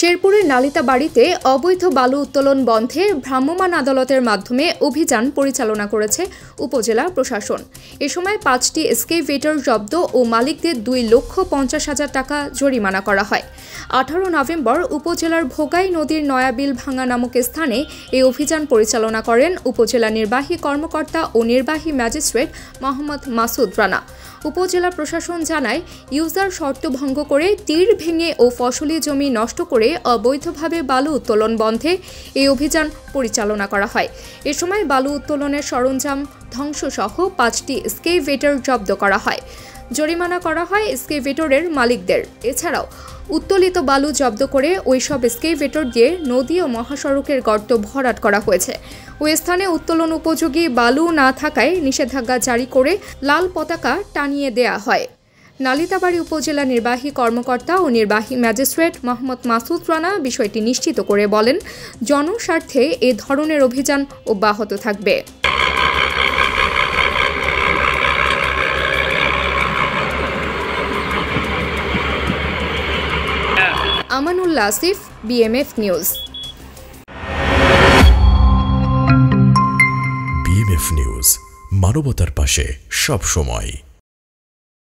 শেরপুরের নালিতাবাড়িতে অবৈধ বালু উত্তোলন বন্ধে ভ্রাম্যমাণ আদালতের মাধ্যমে অভিযান পরিচালনা করেছে উপজেলা প্রশাসন। এ সময় 5টি এক্সকেভেটর জব্দ ও মালিকদের 2,50,000 টাকা জরিমানা করা হয়। 18 নভেম্বর উপজেলার ভোগাই নদীর নয়াবিল ভাঙা নামক স্থানে এই অভিযান পরিচালনা করেন উপজেলা নির্বাহী কর্মকর্তা ও নির্বাহী ম্যাজিস্ট্রেট মোহাম্মদ মাসুদ রানা। উপজেলা প্রশাসন জানায়, ইউজার শর্ত ভঙ্গ করে তীর ভেঙে ও ফসলি জমি নষ্ট করে অবৈধভাবে বালু উত্তোলন বন্ধে এই অভিযান পরিচালনা করা হয়। এ সময় বালু উত্তোলনের সরঞ্জাম ধ্বংসসহ 5টি এক্সকেভেটর জব্দ করা হয়। জরিমানা করা হয় এক্সকেভেটরের মালিকদের। এছাড়াও উত্তোলিত বালু জব্দ করে ওই সব এক্সকেভেটর দিয়ে নদী ও মহাসড়কের গর্ত ভরাট করা হয়েছে। ওই স্থানে উত্তোলন উপযোগী বালু না থাকায় নিষেধাজ্ঞা জারি করে লাল পতাকা টানিয়ে দেয়া হয়। নালিতাবাড়ী উপজেলা নির্বাহী কর্মকর্তা ও নির্বাহী ম্যাজিস্ট্রেট মোহাম্মদ মাসুদ রানা বিষয়টি নিশ্চিত করে বলেন, জনস্বার্থে এ ধরনের অভিযান অব্যাহত থাকবে। Amanullah Asif, BMF news. BMF news, মানবতার পাশে সব সময়।